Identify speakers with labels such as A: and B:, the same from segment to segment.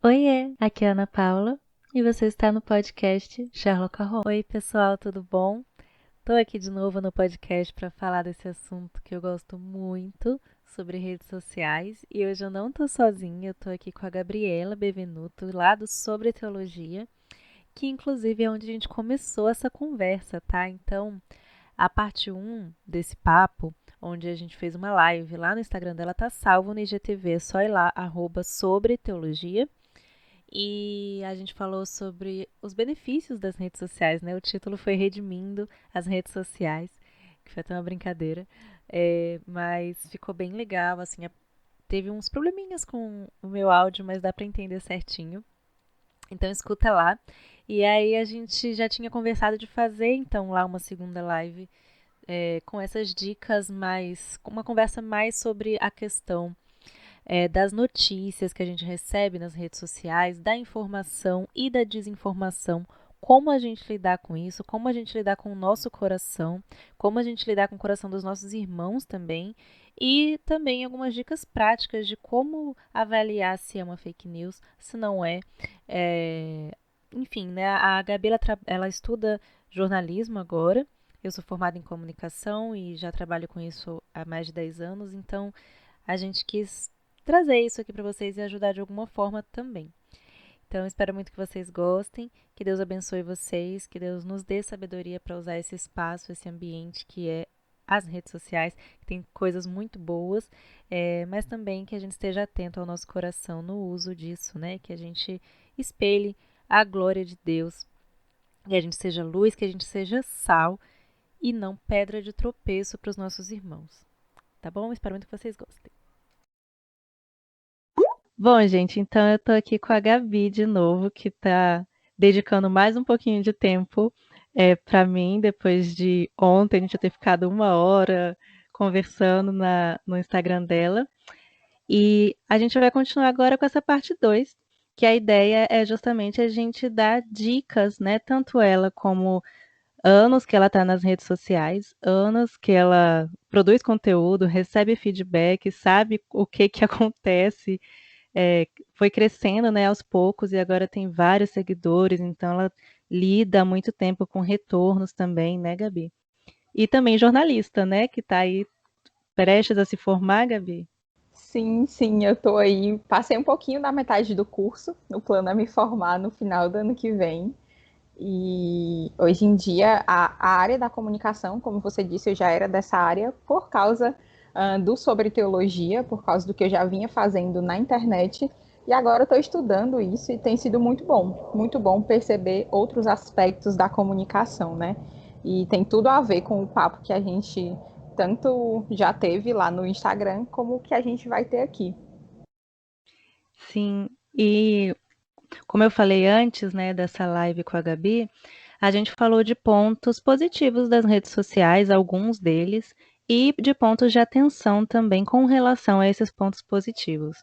A: Oiê, aqui é a Ana Paula e você está no podcast Sherlock Holmes. Oi, pessoal, tudo bom? Tô aqui de novo no podcast para falar desse assunto que eu gosto muito sobre redes sociais e hoje eu não tô sozinha, eu tô aqui com a Gabriela Bevenuto lá do Sobre Teologia, que inclusive é onde a gente começou essa conversa, tá? Então, a parte um desse papo, onde a gente fez uma live lá no Instagram dela, tá salvo no IGTV, é só ir lá, @sobre teologia. E a gente falou sobre os benefícios das redes sociais, né? O título foi Redimindo as Redes Sociais, que foi até uma brincadeira, mas ficou bem legal, assim, teve uns probleminhas com o meu áudio, mas dá para entender certinho. Então escuta lá. E aí a gente já tinha conversado de fazer então lá uma segunda live com essas dicas mais, com uma conversa mais sobre a questão das notícias que a gente recebe nas redes sociais, da informação e da desinformação, como a gente lidar com isso, como a gente lidar com o nosso coração, como a gente lidar com o coração dos nossos irmãos também, e também algumas dicas práticas de como avaliar se é uma fake news, se não é. Enfim, né, a Gabi ela estuda jornalismo agora. Eu sou formada em comunicação e já trabalho com isso há mais de 10 anos, então a gente quis trazer isso aqui para vocês e ajudar de alguma forma também. Então, espero muito que vocês gostem, que Deus abençoe vocês, que Deus nos dê sabedoria para usar esse espaço, esse ambiente que é as redes sociais, que tem coisas muito boas, mas também que a gente esteja atento ao nosso coração no uso disso, né? Que a gente espelhe a glória de Deus, que a gente seja luz, que a gente seja sal e não pedra de tropeço para os nossos irmãos. Tá bom? Espero muito que vocês gostem. Bom, gente, então eu tô aqui com a Gabi de novo, que tá dedicando mais um pouquinho de tempo para mim, depois de ontem a gente ter ficado 1 hora conversando no Instagram dela. E a gente vai continuar agora com essa parte 2, que a ideia é justamente a gente dar dicas, né? Tanto ela como anos que ela está nas redes sociais, anos que ela produz conteúdo, recebe feedback, sabe o que que acontece, foi crescendo, né, aos poucos e agora tem vários seguidores, então ela lida há muito tempo com retornos também, né, Gabi? E também jornalista, né, que está aí prestes a se formar, Gabi?
B: Sim, sim, eu tô aí. Passei um pouquinho da metade do curso. O plano é me formar no final do ano que vem. E hoje em dia, a área da comunicação, como você disse, eu já era dessa área por causa do Sobre Teologia, por causa do que eu já vinha fazendo na internet. E agora eu estou estudando isso e tem sido muito bom perceber outros aspectos da comunicação, né? E tem tudo a ver com o papo que a gente tanto já teve lá no Instagram, como o que a gente vai ter aqui.
A: Sim, e como eu falei antes, né, dessa live com a Gabi, a gente falou de pontos positivos das redes sociais, alguns deles, e de pontos de atenção também com relação a esses pontos positivos.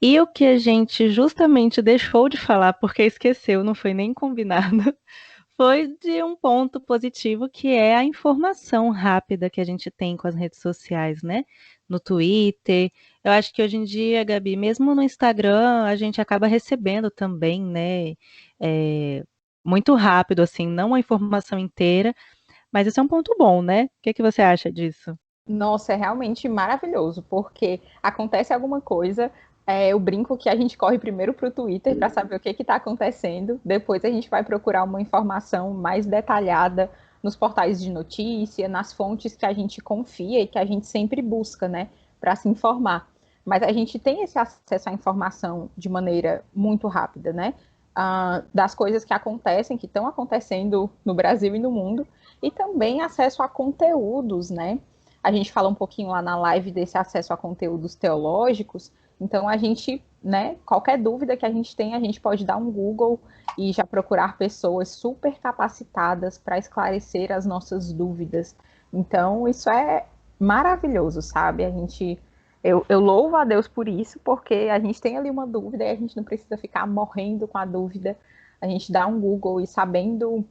A: E o que a gente justamente deixou de falar porque esqueceu, não foi nem combinado, foi de um ponto positivo que é a informação rápida que a gente tem com as redes sociais, né? No Twitter. Eu acho que hoje em dia, Gabi, mesmo no Instagram, a gente acaba recebendo também, né? é, Muito rápido, assim, não a informação inteira, mas isso é um ponto bom, né? O que que você acha disso?
B: Nossa, é realmente maravilhoso, porque acontece alguma coisa, eu brinco que a gente corre primeiro para o Twitter para saber o que está acontecendo, depois a gente vai procurar uma informação mais detalhada nos portais de notícia, nas fontes que a gente confia e que a gente sempre busca, né, para se informar. Mas a gente tem esse acesso à informação de maneira muito rápida, né? Das coisas que acontecem, que estão acontecendo no Brasil e no mundo, e também acesso a conteúdos, né? A gente fala um pouquinho lá na live desse acesso a conteúdos teológicos. Então, a gente, né, qualquer dúvida que a gente tem, a gente pode dar um Google e já procurar pessoas super capacitadas para esclarecer as nossas dúvidas. Então, isso é maravilhoso, sabe? Eu louvo a Deus por isso, porque a gente tem ali uma dúvida e a gente não precisa ficar morrendo com a dúvida. A gente dá um Google e sabendo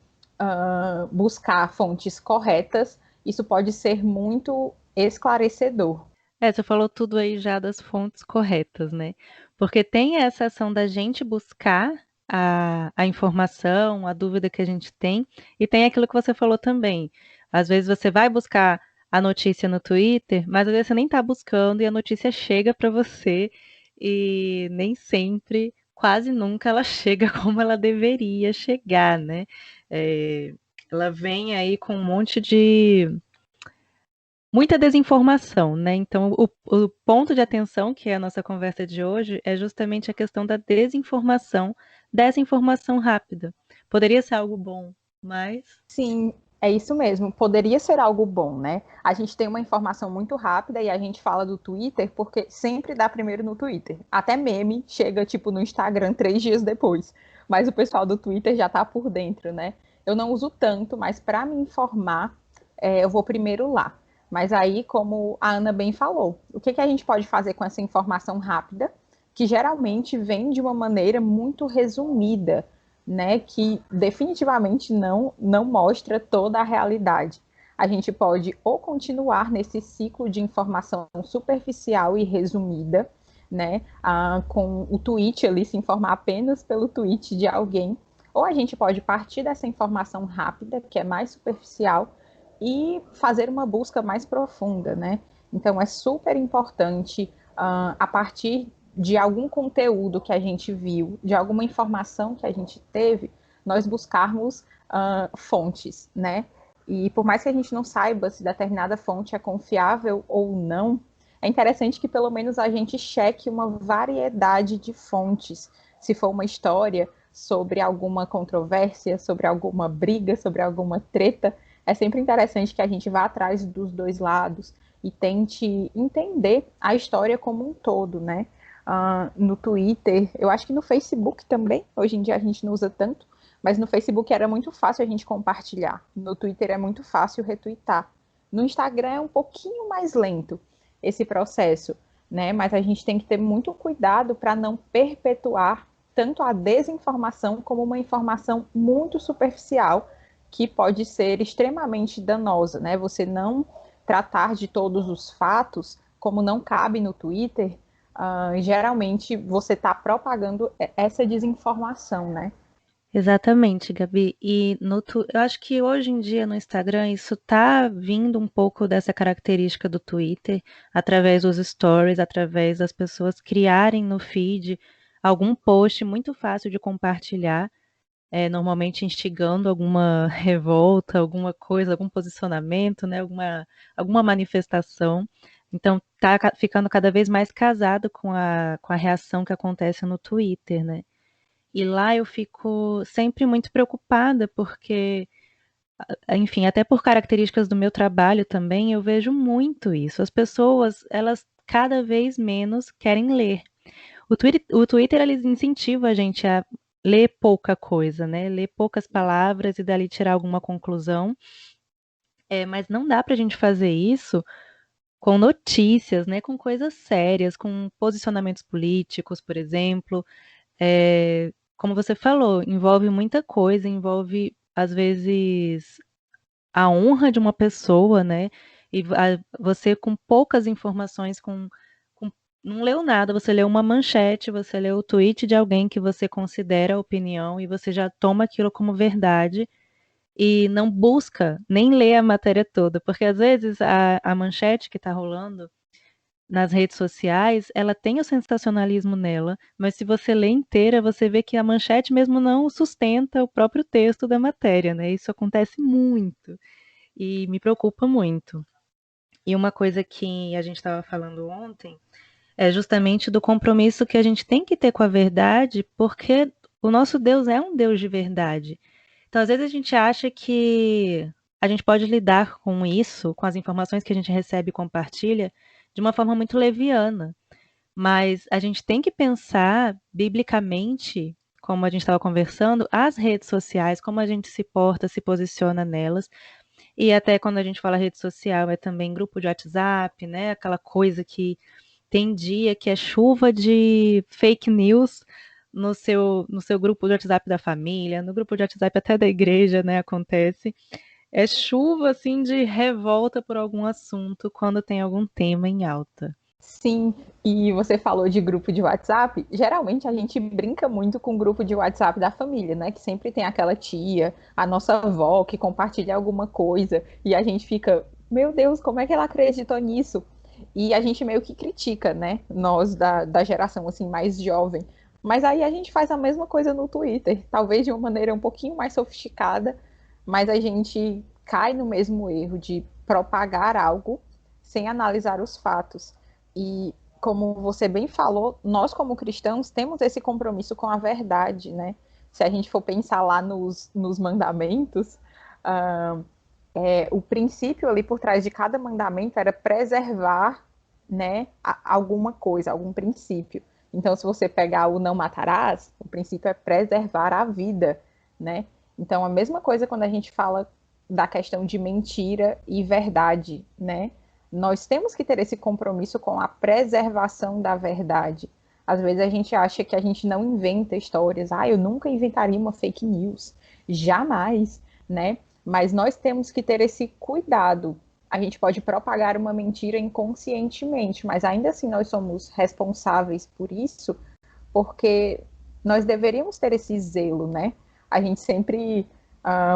B: buscar fontes corretas, isso pode ser muito esclarecedor.
A: Você falou tudo aí já das fontes corretas, né? Porque tem essa ação da gente buscar a informação, a dúvida que a gente tem, e tem aquilo que você falou também. Às vezes você vai buscar a notícia no Twitter, mas às vezes você nem está buscando e a notícia chega para você e nem sempre, quase nunca ela chega como ela deveria chegar, né? É, ela vem aí com um monte de muita desinformação, né? Então, o ponto de atenção, que é a nossa conversa de hoje, é justamente a questão da desinformação, dessa informação rápida. Poderia ser algo bom, mas.
B: Sim, é isso mesmo. Poderia ser algo bom, né? A gente tem uma informação muito rápida e a gente fala do Twitter porque sempre dá primeiro no Twitter. Até meme chega, tipo, no Instagram 3 dias depois. Mas o pessoal do Twitter já tá por dentro, né? Eu não uso tanto, mas para me informar, eu vou primeiro lá. Mas aí, como a Ana bem falou, o que a gente pode fazer com essa informação rápida, que geralmente vem de uma maneira muito resumida, né, que definitivamente não mostra toda a realidade. A gente pode ou continuar nesse ciclo de informação superficial e resumida, né, com o tweet ali, se informar apenas pelo tweet de alguém, ou a gente pode partir dessa informação rápida, que é mais superficial, e fazer uma busca mais profunda, né? Então é super importante, a partir de algum conteúdo que a gente viu, de alguma informação que a gente teve, nós buscarmos fontes, né? E por mais que a gente não saiba se determinada fonte é confiável ou não, é interessante que pelo menos a gente cheque uma variedade de fontes. Se for uma história sobre alguma controvérsia, sobre alguma briga, sobre alguma treta, é sempre interessante que a gente vá atrás dos dois lados e tente entender a história como um todo, né? No Twitter, eu acho que no Facebook também, hoje em dia a gente não usa tanto, mas no Facebook era muito fácil a gente compartilhar, no Twitter é muito fácil retweetar. No Instagram é um pouquinho mais lento esse processo, né? Mas a gente tem que ter muito cuidado para não perpetuar tanto a desinformação como uma informação muito superficial que pode ser extremamente danosa, né? Você não tratar de todos os fatos, como não cabe no Twitter, geralmente você está propagando essa desinformação, né?
A: Exatamente, Gabi. Eu acho que hoje em dia no Instagram isso tá vindo um pouco dessa característica do Twitter, através dos stories, através das pessoas criarem no feed algum post muito fácil de compartilhar, normalmente instigando alguma revolta, alguma coisa, algum posicionamento, né, alguma manifestação. Então tá ficando cada vez mais casado com a reação que acontece no Twitter, né? E lá eu fico sempre muito preocupada, porque, enfim, até por características do meu trabalho também, eu vejo muito isso. As pessoas, elas cada vez menos querem ler. O Twitter ele incentiva a gente a ler pouca coisa, né? Ler poucas palavras e dali tirar alguma conclusão. Mas não dá para a gente fazer isso com notícias, né? Com coisas sérias, com posicionamentos políticos, por exemplo. Como você falou, envolve muita coisa, envolve, às vezes, a honra de uma pessoa, né? E você, com poucas informações, não leu nada, você leu uma manchete, você leu o tweet de alguém que você considera opinião e você já toma aquilo como verdade e não busca nem ler a matéria toda, porque às vezes a manchete que está rolando nas redes sociais, ela tem o sensacionalismo nela, mas se você lê inteira, você vê que a manchete mesmo não sustenta o próprio texto da matéria, né? Isso acontece muito e me preocupa muito. E uma coisa que a gente estava falando ontem é justamente do compromisso que a gente tem que ter com a verdade, porque o nosso Deus é um Deus de verdade. Então, às vezes a gente acha que a gente pode lidar com isso, com as informações que a gente recebe e compartilha, de uma forma muito leviana. Mas a gente tem que pensar biblicamente, como a gente estava conversando, as redes sociais, como a gente se porta, se posiciona nelas. E até quando a gente fala rede social, é também grupo de WhatsApp, né? Aquela coisa que tem dia que é chuva de fake news no seu grupo de WhatsApp da família, no grupo de WhatsApp até da igreja, né? Acontece. É chuva assim de revolta por algum assunto quando tem algum tema em alta.
B: Sim, e você falou de grupo de WhatsApp. Geralmente a gente brinca muito com o grupo de WhatsApp da família, né? Que sempre tem aquela tia, a nossa avó que compartilha alguma coisa e a gente fica, meu Deus, como é que ela acreditou nisso? E a gente meio que critica, né? Nós da geração assim mais jovem. Mas aí a gente faz a mesma coisa no Twitter, talvez de uma maneira um pouquinho mais sofisticada, mas a gente cai no mesmo erro de propagar algo sem analisar os fatos. E como você bem falou, nós como cristãos temos esse compromisso com a verdade, né? Se a gente for pensar lá nos mandamentos, uh, o princípio ali por trás de cada mandamento era preservar, né, alguma coisa, algum princípio. Então, se você pegar o não matarás, o princípio é preservar a vida, né? Então, a mesma coisa quando a gente fala da questão de mentira e verdade, né? Nós temos que ter esse compromisso com a preservação da verdade. Às vezes a gente acha que a gente não inventa histórias. Ah, eu nunca inventaria uma fake news. Jamais, né? Mas nós temos que ter esse cuidado. A gente pode propagar uma mentira inconscientemente, mas ainda assim nós somos responsáveis por isso, porque nós deveríamos ter esse zelo, né? A gente sempre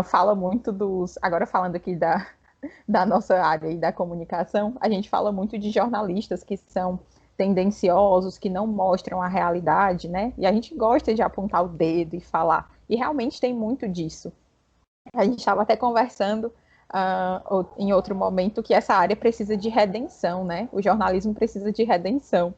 B: fala muito dos. Agora falando aqui da nossa área e da comunicação, a gente fala muito de jornalistas que são tendenciosos, que não mostram a realidade, né? E a gente gosta de apontar o dedo e falar. E realmente tem muito disso. A gente estava até conversando em outro momento que essa área precisa de redenção, né? O jornalismo precisa de redenção.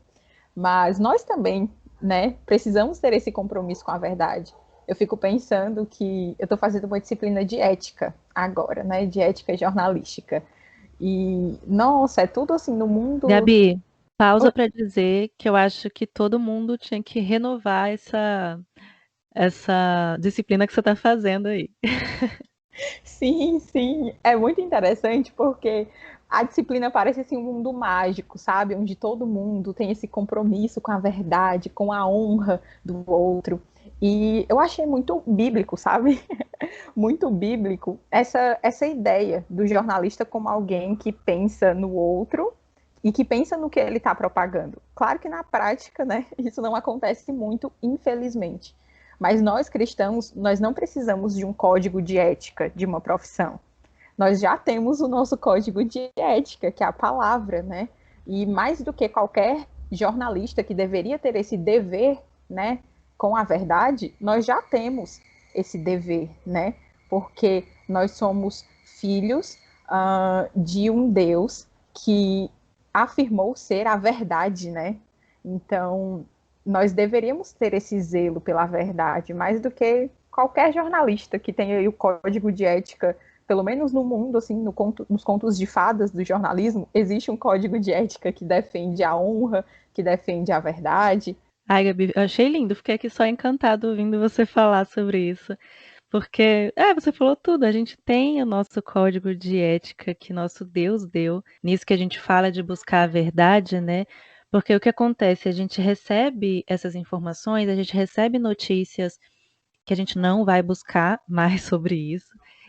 B: Mas nós também, né, precisamos ter esse compromisso com a verdade. Eu fico pensando que eu estou fazendo uma disciplina de ética agora, né, de ética jornalística. E, nossa, é tudo assim no mundo.
A: Gabi, pausa para dizer que eu acho que todo mundo tinha que renovar essa disciplina que você está fazendo aí.
B: Sim, sim, é muito interessante porque a disciplina parece assim um mundo mágico, sabe? Onde todo mundo tem esse compromisso com a verdade, com a honra do outro. E eu achei muito bíblico, sabe? Muito bíblico essa ideia do jornalista como alguém que pensa no outro e que pensa no que ele está propagando. Claro que na prática, né, isso não acontece muito, infelizmente. Mas nós cristãos, nós não precisamos de um código de ética de uma profissão. Nós já temos o nosso código de ética, que é a palavra, né? E mais do que qualquer jornalista que deveria ter esse dever, né, com a verdade, nós já temos esse dever, né? Porque nós somos filhos de um Deus que afirmou ser a verdade, né? Então, nós deveríamos ter esse zelo pela verdade, mais do que qualquer jornalista que tenha aí o código de ética, pelo menos no mundo, assim, nos contos de fadas do jornalismo, existe um código de ética que defende a honra, que defende a verdade.
A: Ai, Gabi, eu achei lindo, fiquei aqui só encantado ouvindo você falar sobre isso. Porque, você falou tudo, a gente tem o nosso código de ética que nosso Deus deu, nisso que a gente fala de buscar a verdade, né? Porque o que acontece, a gente recebe essas informações, a gente recebe notícias que a gente não vai buscar mais sobre isso.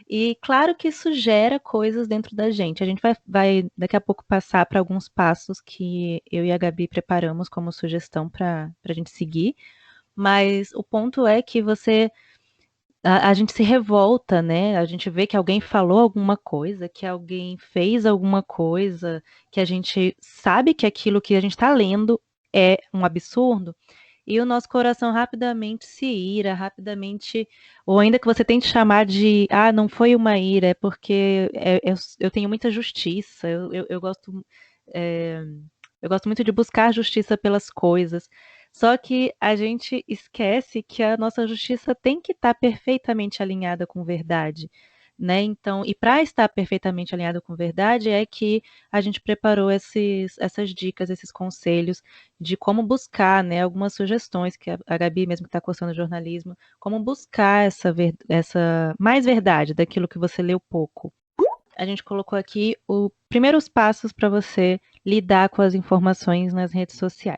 A: E claro que isso gera coisas dentro da gente. A gente vai daqui a pouco passar para alguns passos que eu e a Gabi preparamos como sugestão para a gente seguir. Mas o ponto é que a gente se revolta, né? A gente vê que alguém falou alguma coisa, que alguém fez alguma coisa, que a gente sabe que aquilo que a gente está lendo é um absurdo, e o nosso coração rapidamente se ira, rapidamente, ou ainda que você tente chamar de, não foi uma ira, é porque eu tenho muita justiça, é, eu gosto muito de buscar justiça pelas coisas. Só que a gente esquece que a nossa justiça tem que estar perfeitamente alinhada com verdade, né? Então, e para estar perfeitamente alinhado com verdade é que a gente preparou essas dicas, esses conselhos de como buscar, né? Algumas sugestões que a Gabi mesmo que está cursando jornalismo, como buscar essa mais verdade daquilo que você leu pouco. A gente colocou aqui os primeiros passos para você lidar com as informações nas redes sociais.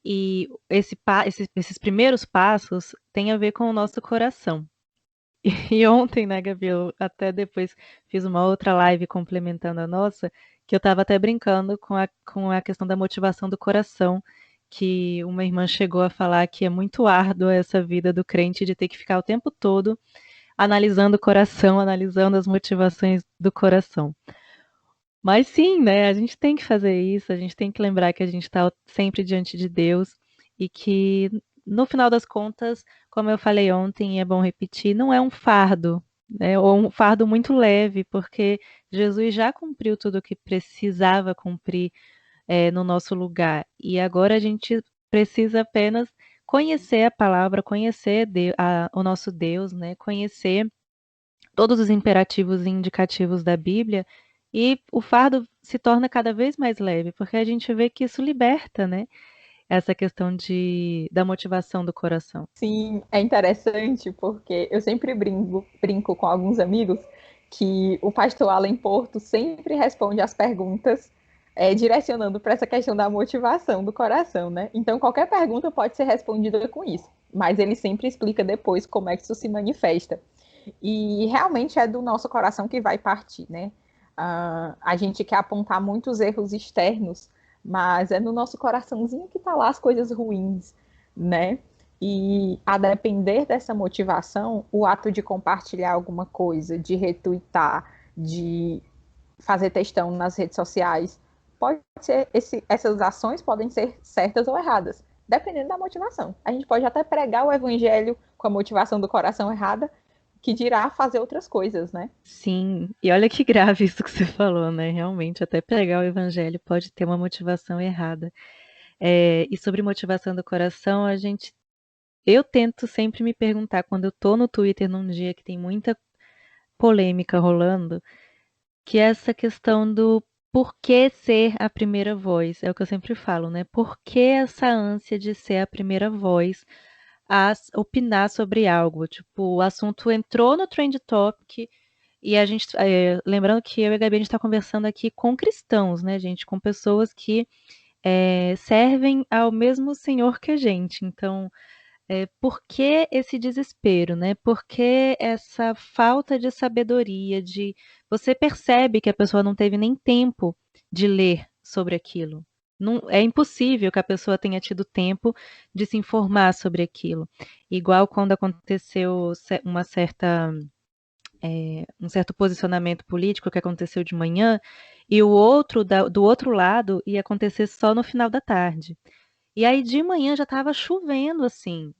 A: E esses primeiros passos têm a ver com o nosso coração. E ontem, né, Gabi, eu até depois fiz uma outra live complementando a nossa, que eu estava até brincando com a questão da motivação do coração, que uma irmã chegou a falar que é muito árdua essa vida do crente de ter que ficar o tempo todo analisando o coração, analisando as motivações do coração. Mas sim, né? A gente tem que fazer isso, a gente tem que lembrar que a gente está sempre diante de Deus e que, no final das contas, como eu falei ontem, e é bom repetir, não é um fardo, né? Ou um fardo muito leve, porque Jesus já cumpriu tudo o que precisava cumprir, no nosso lugar. E agora a gente precisa apenas conhecer a palavra, conhecer o nosso Deus, né? Conhecer todos os imperativos e indicativos da Bíblia, e o fardo se torna cada vez mais leve, porque a gente vê que isso liberta, né? Essa questão da motivação do coração.
B: Sim, é interessante porque eu sempre brinco com alguns amigos que o pastor Alan Porto sempre responde as perguntas direcionando para essa questão da motivação do coração, né? Então, qualquer pergunta pode ser respondida com isso, mas ele sempre explica depois como é que isso se manifesta. E realmente é do nosso coração que vai partir, né? A gente quer apontar muitos erros externos, mas é no nosso coraçãozinho que tá lá as coisas ruins, né? E a depender dessa motivação, o ato de compartilhar alguma coisa, de retweetar, de fazer textão nas redes sociais, pode ser essas ações podem ser certas ou erradas, dependendo da motivação. A gente pode até pregar o evangelho com a motivação do coração errada, que dirá fazer outras coisas, né?
A: Sim, e olha que grave isso que você falou, né? Realmente, até pregar o evangelho pode ter uma motivação errada. E sobre motivação do coração, eu tento sempre me perguntar, quando eu tô no Twitter num dia que tem muita polêmica rolando, que é essa questão do por que ser a primeira voz. É o que eu sempre falo, né? Por que essa ânsia de ser a primeira voz a opinar sobre algo? Tipo, o assunto entrou no Trend Topic e a gente, lembrando que eu e a Gabi, a gente está conversando aqui com cristãos, né, gente? Com pessoas que servem ao mesmo Senhor que a gente. Então, por que esse desespero, né? Por que essa falta de sabedoria, você percebe que a pessoa não teve nem tempo de ler sobre aquilo. Não, é impossível que a pessoa tenha tido tempo de se informar sobre aquilo. Igual quando aconteceu um certo posicionamento político que aconteceu de manhã, e o outro do outro lado ia acontecer só no final da tarde. E aí de manhã já estava chovendo, assim,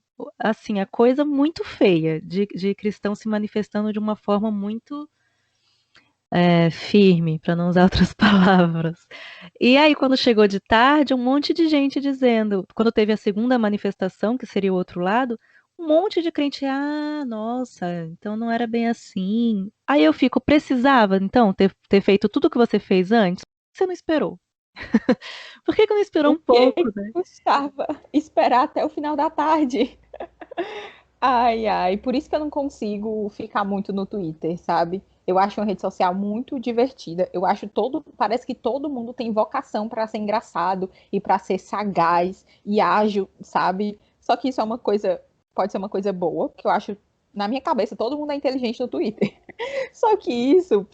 A: a coisa muito feia de cristão se manifestando de uma forma muito firme, para não usar outras palavras. E aí quando chegou de tarde, um monte de gente dizendo, quando teve a segunda manifestação, que seria o outro lado, um monte de crente, nossa, então não era bem assim. Aí eu fico, precisava então ter feito tudo o que você fez antes? Por que você não esperou? Por que não esperou um pouco,
B: Porque
A: né?
B: custava esperar até o final da tarde. Ai, ai, por isso que eu não consigo ficar muito no Twitter, sabe? Eu acho uma rede social muito divertida. Eu acho parece que todo mundo tem vocação para ser engraçado e para ser sagaz e ágil, sabe? Só que isso é uma coisa, pode ser uma coisa boa, que eu acho, na minha cabeça, todo mundo é inteligente no Twitter. Só que isso,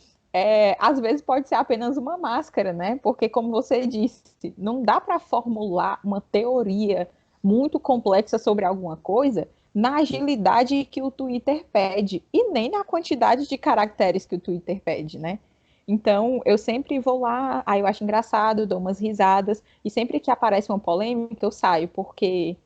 B: às vezes, pode ser apenas uma máscara, né? Porque, como você disse, não dá para formular uma teoria muito complexa sobre alguma coisa na agilidade que o Twitter pede e nem na quantidade de caracteres que o Twitter pede, né? Então, eu sempre vou lá, aí eu acho engraçado, dou umas risadas, e sempre que aparece uma polêmica, eu saio, porque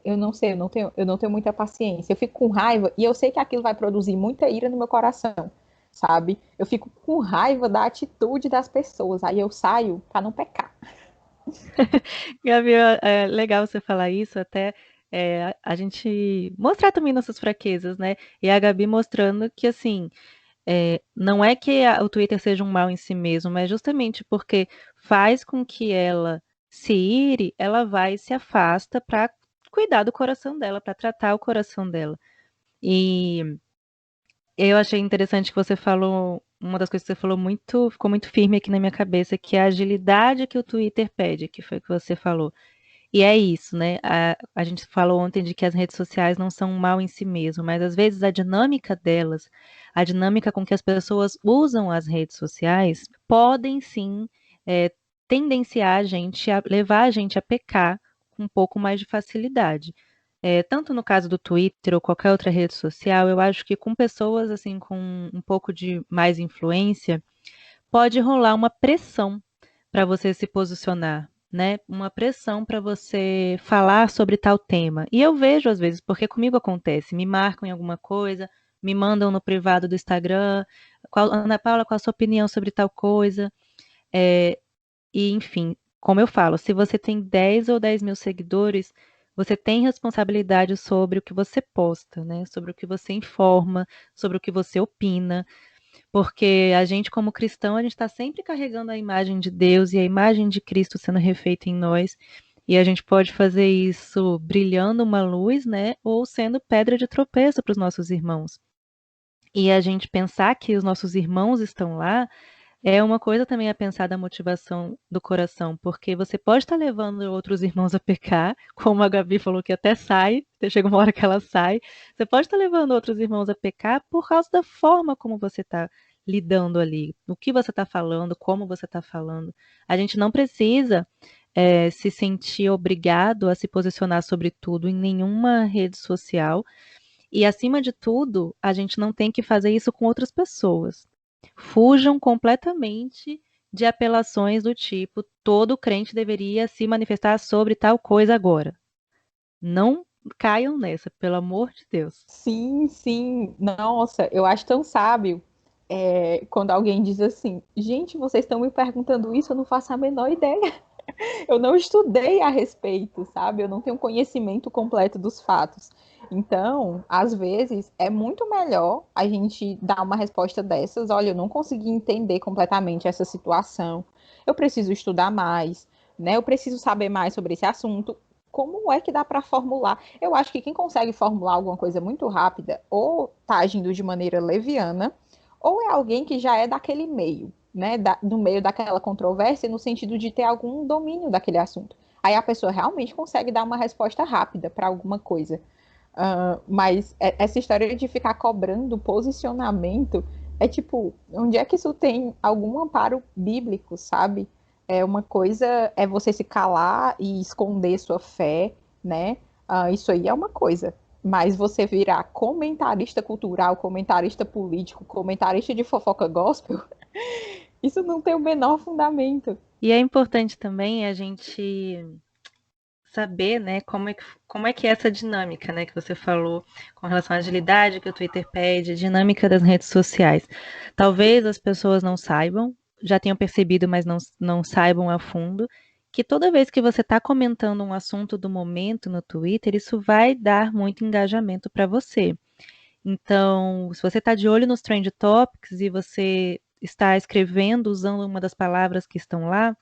B: eu não sei, eu não tenho muita paciência. Eu fico com raiva e eu sei que aquilo vai produzir muita ira no meu coração, sabe? Eu fico com raiva da atitude das pessoas, aí eu saio para não pecar.
A: Gabi, é legal você falar isso, até a gente mostrar também nossas fraquezas, né? E a Gabi mostrando que, assim, não é que o Twitter seja um mal em si mesmo, mas justamente porque faz com que ela se ire, ela vai e se afasta para cuidar do coração dela, para tratar o coração dela. E eu achei interessante que você falou, uma das coisas que você falou ficou muito firme aqui na minha cabeça, que é a agilidade que o Twitter pede, que foi o que você falou. E é isso, né? A gente falou ontem de que as redes sociais não são um mal em si mesmo, mas às vezes a dinâmica delas, a dinâmica com que as pessoas usam as redes sociais, podem sim é, tendenciar a gente a levar a gente a pecar com um pouco mais de facilidade. Tanto no caso do Twitter ou qualquer outra rede social, eu acho que com pessoas assim com um pouco de mais influência, pode rolar uma pressão para você se posicionar, né? Uma pressão para você falar sobre tal tema. E eu vejo às vezes, porque comigo acontece, me marcam em alguma coisa, me mandam no privado do Instagram, Ana Paula, qual a sua opinião sobre tal coisa? É, e, enfim, como eu falo, se você tem 10 ou 10 mil seguidores, você tem responsabilidade sobre o que você posta, né? Sobre o que você informa, sobre o que você opina. Porque a gente, como cristão, a gente está sempre carregando a imagem de Deus e a imagem de Cristo sendo refeita em nós. E a gente pode fazer isso brilhando uma luz, né? Ou sendo pedra de tropeço para os nossos irmãos. E a gente pensar que os nossos irmãos estão lá é uma coisa também a pensar da motivação do coração, porque você pode estar levando outros irmãos a pecar, como a Gabi falou que até sai, chega uma hora que ela sai. Você pode estar levando outros irmãos a pecar por causa da forma como você está lidando ali, o que você está falando, como você está falando. A gente não precisa se sentir obrigado a se posicionar sobre tudo em nenhuma rede social. E, acima de tudo, a gente não tem que fazer isso com outras pessoas. Fujam completamente de apelações do tipo todo crente deveria se manifestar sobre tal coisa agora. Não caiam nessa, pelo amor de Deus.
B: Sim, sim. Nossa, eu acho tão sábio quando alguém diz assim: gente, vocês estão me perguntando isso, eu não faço a menor ideia. Eu não estudei a respeito, sabe? Eu não tenho conhecimento completo dos fatos. Então, às vezes, é muito melhor a gente dar uma resposta dessas. Olha, eu não consegui entender completamente essa situação. Eu preciso estudar mais, né? Eu preciso saber mais sobre esse assunto. Como é que dá para formular? Eu acho que quem consegue formular alguma coisa muito rápida, ou está agindo de maneira leviana, ou é alguém que já é daquele meio, né, no meio daquela controvérsia, no sentido de ter algum domínio daquele assunto. Aí a pessoa realmente consegue dar uma resposta rápida para alguma coisa. Mas essa história de ficar cobrando posicionamento é tipo, onde é que isso tem algum amparo bíblico, sabe? É uma coisa é você se calar e esconder sua fé, né? Isso aí é uma coisa. Mas você virar comentarista cultural, comentarista político, comentarista de fofoca gospel, isso não tem o menor fundamento.
A: E é importante também a gente saber, né, como é que é essa dinâmica, né, que você falou com relação à agilidade que o Twitter pede, dinâmica das redes sociais. Talvez as pessoas não saibam, já tenham percebido, mas não saibam a fundo, que toda vez que você está comentando um assunto do momento no Twitter, isso vai dar muito engajamento para você. Então, se você está de olho nos Trend Topics e você está escrevendo usando uma das palavras que estão lá,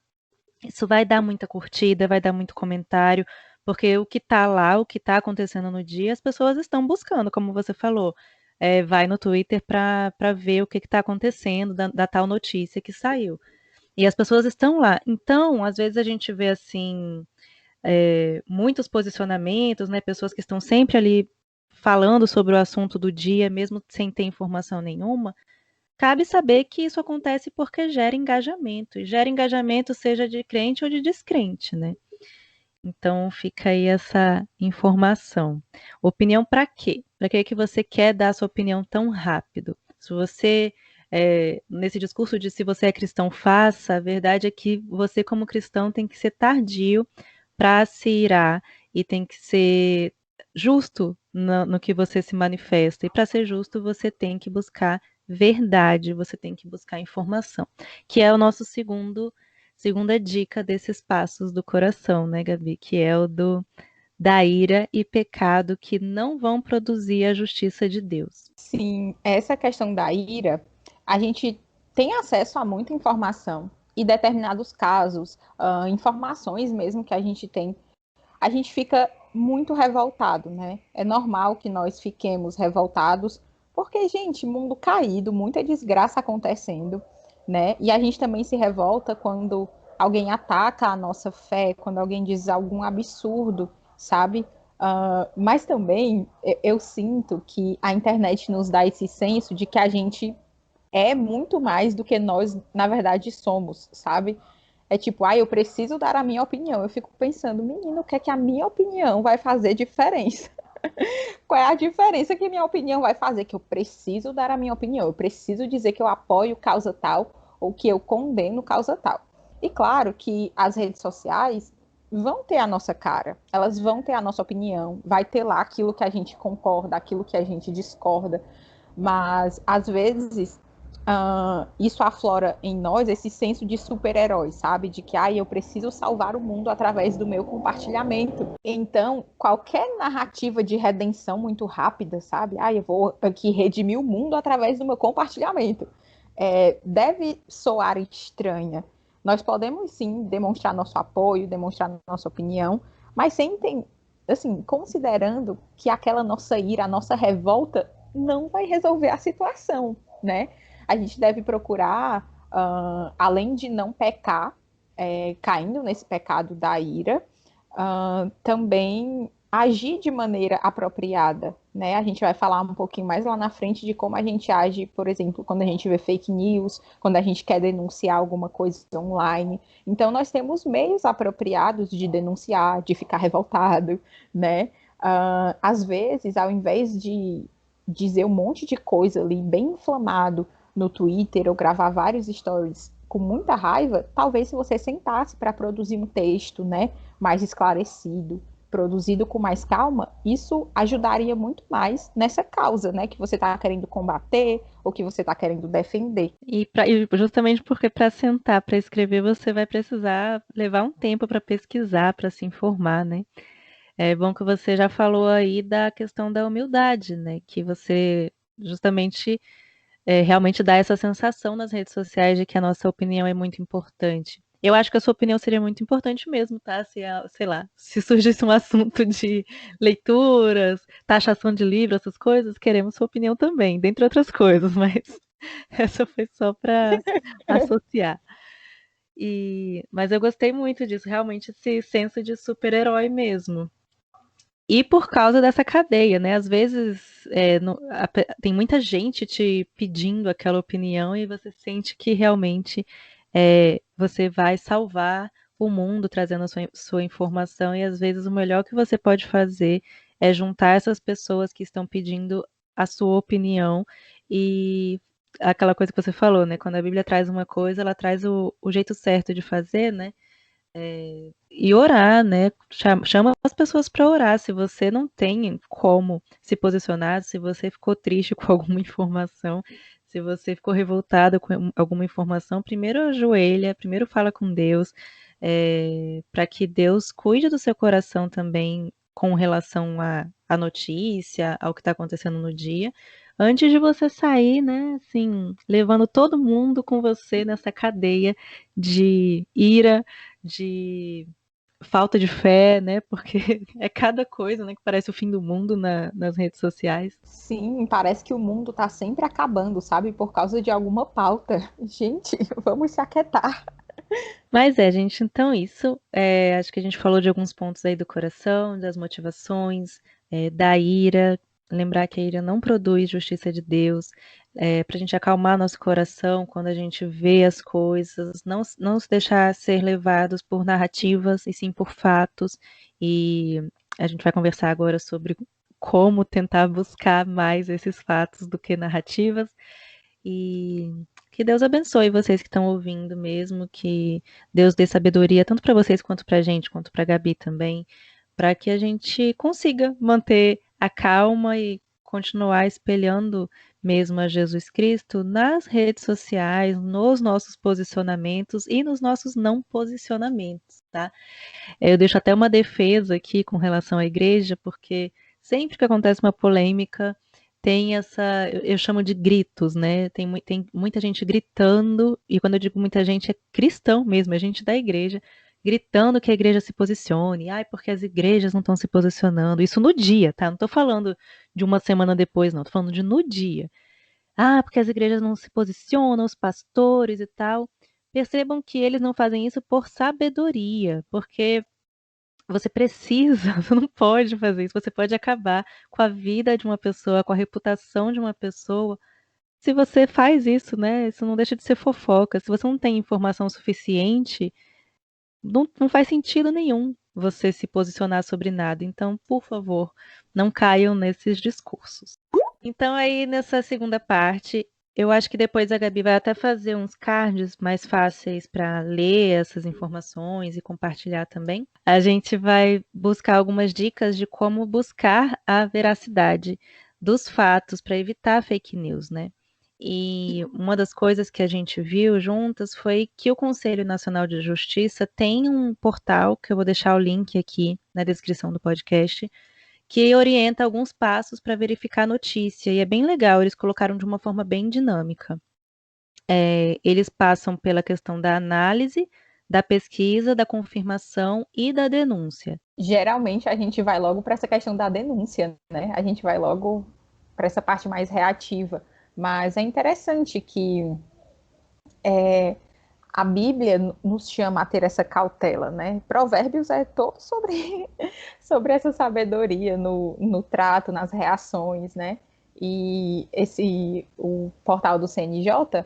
A: isso vai dar muita curtida, vai dar muito comentário, porque o que está lá, o que está acontecendo no dia, as pessoas estão buscando, como você falou. Vai no Twitter para ver o que está acontecendo da tal notícia que saiu. E as pessoas estão lá. Então, às vezes a gente vê assim muitos posicionamentos, né? Pessoas que estão sempre ali falando sobre o assunto do dia, mesmo sem ter informação nenhuma. Cabe saber que isso acontece porque gera engajamento, e gera engajamento seja de crente ou de descrente, né? Então fica aí essa informação. Opinião para quê? Para que você quer dar a sua opinião tão rápido? Se você, nesse discurso de se você é cristão, faça, a verdade é que você, como cristão, tem que ser tardio para se irar e tem que ser justo no que você se manifesta. E para ser justo, você tem que buscar verdade, você tem que buscar informação, que é o nosso segunda dica desses passos do coração, né, Gabi? Que é o da ira e pecado que não vão produzir a justiça de Deus.
B: Sim, essa questão da ira, a gente tem acesso a muita informação e determinados casos, informações mesmo que a gente tem, a gente fica muito revoltado, né? É normal que nós fiquemos revoltados, porque, gente, mundo caído, muita desgraça acontecendo, né? E a gente também se revolta quando alguém ataca a nossa fé, quando alguém diz algum absurdo, sabe? Mas também eu sinto que a internet nos dá esse senso de que a gente é muito mais do que nós, na verdade, somos, sabe? É tipo, eu preciso dar a minha opinião. Eu fico pensando, menino, o que é que a minha opinião vai fazer diferença? Qual é a diferença que minha opinião vai fazer? Que eu preciso dar a minha opinião. Eu preciso dizer que eu apoio causa tal ou que eu condeno causa tal. E claro que as redes sociais vão ter a nossa cara, elas vão ter a nossa opinião, vai ter lá aquilo que a gente concorda, aquilo que a gente discorda, mas às vezes isso aflora em nós esse senso de super-herói, sabe? De que eu preciso salvar o mundo através do meu compartilhamento. Então, qualquer narrativa de redenção muito rápida, sabe? Eu vou aqui redimir o mundo através do meu compartilhamento. Deve soar estranha. Nós podemos sim demonstrar nosso apoio, demonstrar nossa opinião, mas sem assim, considerando que aquela nossa ira, a nossa revolta não vai resolver a situação, né? A gente deve procurar, além de não pecar, caindo nesse pecado da ira, também agir de maneira apropriada, né? A gente vai falar um pouquinho mais lá na frente de como a gente age, por exemplo, quando a gente vê fake news, quando a gente quer denunciar alguma coisa online. Então, nós temos meios apropriados de denunciar, de ficar revoltado, né? Às vezes, ao invés de dizer um monte de coisa ali bem inflamado no Twitter ou gravar vários stories com muita raiva, talvez se você sentasse para produzir um texto, né, mais esclarecido, produzido com mais calma, isso ajudaria muito mais nessa causa, né, que você está querendo combater ou que você está querendo defender.
A: E justamente porque para sentar, para escrever, você vai precisar levar um tempo para pesquisar, para se informar, né? É bom que você já falou aí da questão da humildade, né? Que você justamente realmente dá essa sensação nas redes sociais de que a nossa opinião é muito importante. Eu acho que a sua opinião seria muito importante mesmo, tá? Se, sei lá, se surgisse um assunto de leituras, taxação de livro, essas coisas, queremos sua opinião também, dentre outras coisas, mas essa foi só para associar. Mas eu gostei muito disso, realmente esse senso de super-herói mesmo. E por causa dessa cadeia, né? Às vezes tem muita gente te pedindo aquela opinião e você sente que realmente você vai salvar o mundo trazendo a sua informação, e às vezes o melhor que você pode fazer é juntar essas pessoas que estão pedindo a sua opinião e aquela coisa que você falou, né? Quando a Bíblia traz uma coisa, ela traz o jeito certo de fazer, né? E orar, né? Chama as pessoas para orar. Se você não tem como se posicionar, se você ficou triste com alguma informação, se você ficou revoltado com alguma informação, primeiro ajoelha, primeiro fala com Deus, para que Deus cuide do seu coração também com relação à notícia, ao que está acontecendo no dia, antes de você sair, né? Assim, levando todo mundo com você nessa cadeia de ira, de falta de fé, né? Porque é cada coisa, né, que parece o fim do mundo nas redes sociais.
B: Sim, parece que o mundo está sempre acabando, sabe? Por causa de alguma pauta. Gente, vamos se aquietar.
A: Mas gente, então isso. Acho que a gente falou de alguns pontos aí do coração, das motivações, da ira. Lembrar que a ira não produz justiça de Deus. Para a gente acalmar nosso coração quando a gente vê as coisas, não se deixar ser levados por narrativas e sim por fatos. E a gente vai conversar agora sobre como tentar buscar mais esses fatos do que narrativas. E que Deus abençoe vocês que estão ouvindo mesmo, que Deus dê sabedoria tanto para vocês quanto para a gente, quanto para a Gabi também, para que a gente consiga manter a calma e continuar espelhando mesmo a Jesus Cristo nas redes sociais, nos nossos posicionamentos e nos nossos não posicionamentos, tá? Eu deixo até uma defesa aqui com relação à igreja, porque sempre que acontece uma polêmica, tem essa, eu chamo de gritos, né? Tem muita gente gritando, e quando eu digo muita gente, é cristão mesmo, é gente da igreja, gritando que a igreja se posicione. Ai, porque as igrejas não estão se posicionando. Isso no dia, tá? Não tô falando de uma semana depois, não. Tô falando de no dia. Ah, porque as igrejas não se posicionam, os pastores e tal. percebam que eles não fazem isso por sabedoria, porque você precisa, você não pode fazer isso, você pode acabar com a vida de uma pessoa, com a reputação de uma pessoa, se você faz isso, né? Isso não deixa de ser fofoca. Se você não tem informação suficiente, não faz sentido nenhum você se posicionar sobre nada. Então, por favor, não caiam nesses discursos. Então, aí nessa segunda parte, eu acho que depois a Gabi vai até fazer uns cards mais fáceis para ler essas informações e compartilhar também. A gente vai buscar algumas dicas de como buscar a veracidade dos fatos para evitar fake news, né? E uma das coisas que a gente viu juntas foi que o Conselho Nacional de Justiça tem um portal, que eu vou deixar o link aqui na descrição do podcast, que orienta alguns passos para verificar a notícia. E é bem legal, eles colocaram de uma forma bem dinâmica. Eles passam pela questão da análise, da pesquisa, da confirmação e da denúncia.
B: Geralmente a gente vai logo para essa questão da denúncia, né? A gente vai logo para essa parte mais reativa. Mas é interessante que a Bíblia nos chama a ter essa cautela, né? Provérbios é todo sobre, sobre essa sabedoria no trato, nas reações, né? E o portal do CNJ,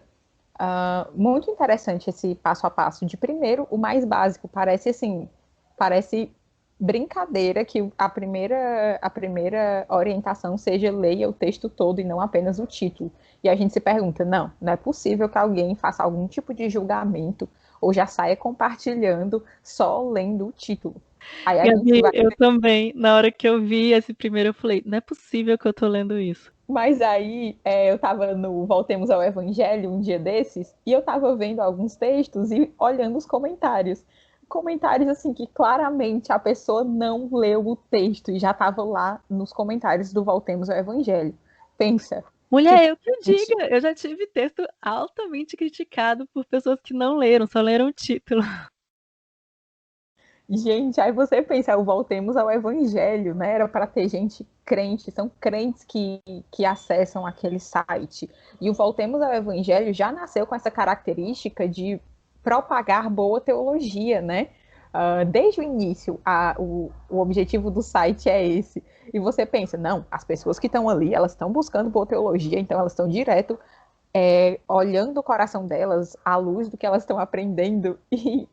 B: muito interessante esse passo a passo. De primeiro, o mais básico, parece assim, parece brincadeira que a primeira orientação seja leia o texto todo e não apenas o título. E a gente se pergunta, não é possível que alguém faça algum tipo de julgamento ou já saia compartilhando só lendo o título. Aí a gente
A: Gabi,
B: vai.
A: eu também, na hora que eu vi esse primeiro, eu falei, não é possível que eu tô lendo isso.
B: Mas aí eu estava no Voltemos ao Evangelho um dia desses e eu estava vendo alguns textos e olhando os comentários. Comentários assim que claramente a pessoa não leu o texto e já estava lá nos comentários do Voltemos ao Evangelho. Pensa,
A: Mulher,
B: tipo,
A: eu que diga, eu já tive texto altamente criticado por pessoas que não leram, só leram o título.
B: gente, aí você pensa, voltemos ao Evangelho, né? Era para ter gente crente, são crentes que acessam aquele site. E o Voltemos ao Evangelho já nasceu com essa característica de propagar boa teologia, né? Desde o início, o objetivo do site é esse. E você pensa, não, as pessoas que estão ali, elas estão buscando boa teologia, então elas estão direto olhando o coração delas à luz do que elas estão aprendendo e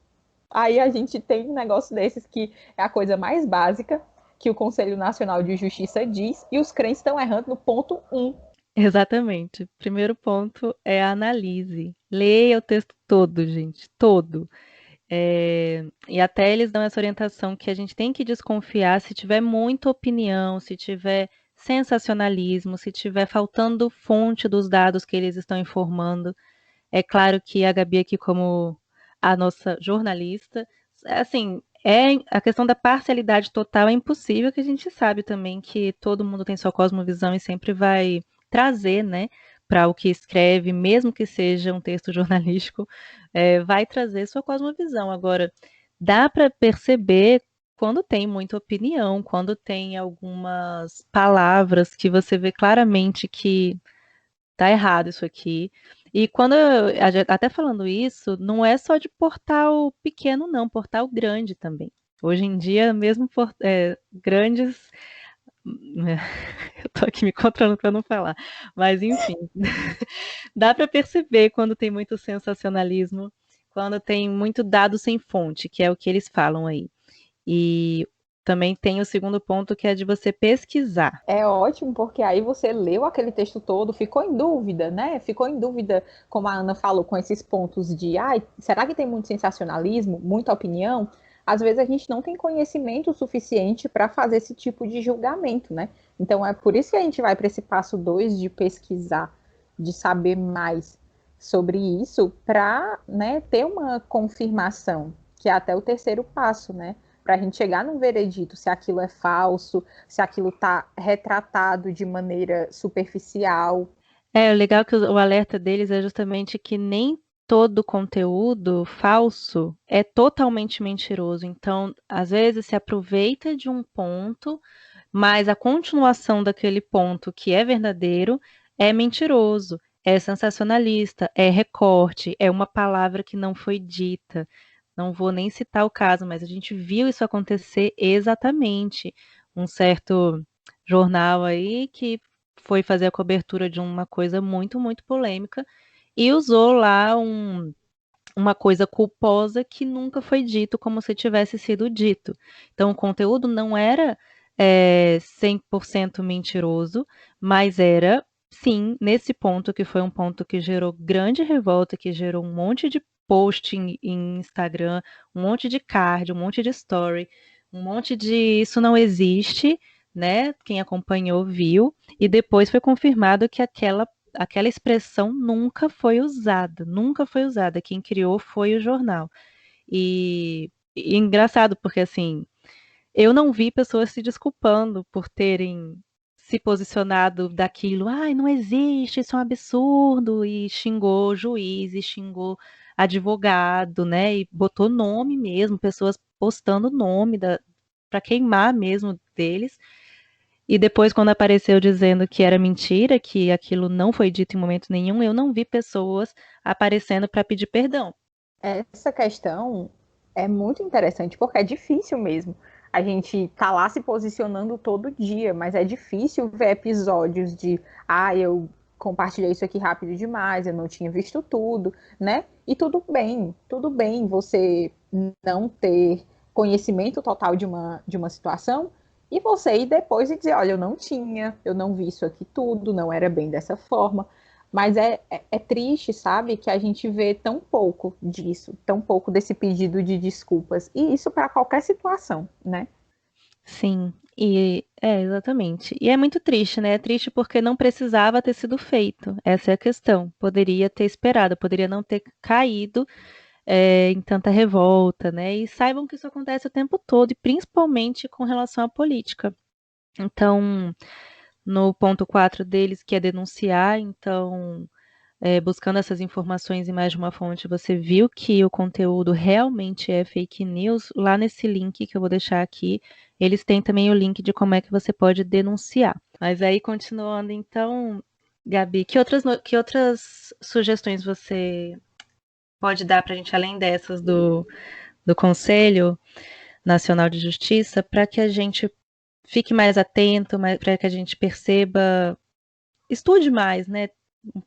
B: aí a gente tem um negócio desses que é a coisa mais básica que o Conselho Nacional de Justiça diz, e os crentes estão errando no ponto 1.
A: Exatamente. Primeiro ponto é a analise. Leia o texto todo, gente, todo. E até eles dão essa orientação que a gente tem que desconfiar se tiver muita opinião, se tiver sensacionalismo, se tiver faltando fonte dos dados que eles estão informando. É claro que a Gabi aqui como a nossa jornalista, assim, a questão da parcialidade total é impossível, que a gente sabe também que todo mundo tem sua cosmovisão e sempre vai trazer, né, para o que escreve, mesmo que seja um texto jornalístico, vai trazer sua cosmovisão. Agora, dá para perceber quando tem muita opinião, quando tem algumas palavras que você vê claramente que tá errado isso aqui. E até falando isso, não é só de portal pequeno, não, portal grande também. Hoje em dia, mesmo grandes. Eu tô aqui me controlando para não falar. Mas, enfim, dá para perceber quando tem muito sensacionalismo, quando tem muito dado sem fonte, que é o que eles falam aí. E também tem o segundo ponto, que é de você pesquisar.
B: É ótimo, porque aí você leu aquele texto todo, ficou em dúvida, né? Ficou em dúvida, como a Ana falou, com esses pontos de, será que tem muito sensacionalismo, muita opinião? Às vezes a gente não tem conhecimento suficiente para fazer esse tipo de julgamento, né? Então é por isso que a gente vai para esse passo 2 de pesquisar, de saber mais sobre isso, para, né, ter uma confirmação, que é até o terceiro passo, né? Para a gente chegar num veredito se aquilo é falso, se aquilo está retratado de maneira superficial.
A: O legal é que o alerta deles é justamente que nem todo conteúdo falso é totalmente mentiroso. Então, às vezes se aproveita de um ponto, mas a continuação daquele ponto que é verdadeiro é mentiroso. é sensacionalista, é recorte, é uma palavra que não foi dita. Não vou nem citar o caso, mas a gente viu isso acontecer exatamente. Um certo jornal aí que foi fazer a cobertura de uma coisa muito, muito polêmica e usou lá uma coisa culposa que nunca foi dito como se tivesse sido dito. Então, o conteúdo não era 100% mentiroso, mas era, sim, nesse ponto que foi um ponto que gerou grande revolta, que gerou um monte de post em Instagram, um monte de card, um monte de story, um monte de isso não existe, né? Quem acompanhou viu, e depois foi confirmado que aquela expressão nunca foi usada, nunca foi usada. Quem criou foi o jornal. E engraçado, porque assim, eu não vi pessoas se desculpando por terem se posicionado daquilo, ai, não existe, isso é um absurdo, e xingou o juiz, e xingou advogado, né? E botou nome mesmo, pessoas postando nome para queimar mesmo deles. E depois, quando apareceu dizendo que era mentira, que aquilo não foi dito em momento nenhum, eu não vi pessoas aparecendo para pedir perdão.
B: Essa questão é muito interessante, porque é difícil mesmo. A gente tá lá se posicionando todo dia, mas é difícil ver episódios de, eu compartilhei isso aqui rápido demais, eu não tinha visto tudo, né? E tudo bem você não ter conhecimento total de uma situação e você ir depois e dizer, olha, eu não vi isso aqui tudo, não era bem dessa forma. Mas é triste, sabe, que a gente vê tão pouco disso, tão pouco desse pedido de desculpas. E isso para qualquer situação, né?
A: Sim, e é exatamente. E é muito triste, né? É triste porque não precisava ter sido feito. Essa é a questão. Poderia ter esperado, poderia não ter caído em tanta revolta, né? E saibam que isso acontece o tempo todo, e principalmente com relação à política. Então, no ponto 4 deles, que é denunciar, então buscando essas informações em mais de uma fonte, você viu que o conteúdo realmente é fake news, lá nesse link que eu vou deixar aqui, eles têm também o link de como é que você pode denunciar. Mas aí, continuando, então, Gabi, que outras sugestões você pode dar para a gente, além dessas do Conselho Nacional de Justiça, para que a gente fique mais atento, para que a gente perceba, estude mais, né?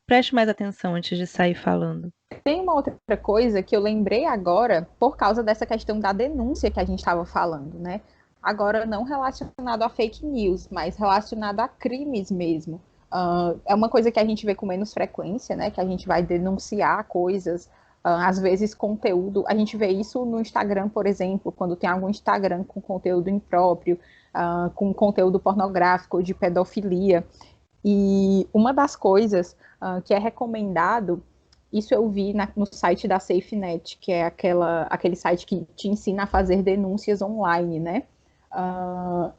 A: Preste mais atenção antes de sair falando.
B: Tem uma outra coisa que eu lembrei agora por causa dessa questão da denúncia que a gente estava falando, né? Agora não relacionado a fake news, mas relacionado a crimes mesmo. É uma coisa que a gente vê com menos frequência, né? Que a gente vai denunciar coisas, às vezes conteúdo. A gente vê isso no Instagram, por exemplo, quando tem algum Instagram com conteúdo impróprio, com conteúdo pornográfico, de pedofilia. E uma das coisas que é recomendado, isso eu vi no site da SafeNet, que é aquele site que te ensina a fazer denúncias online, né?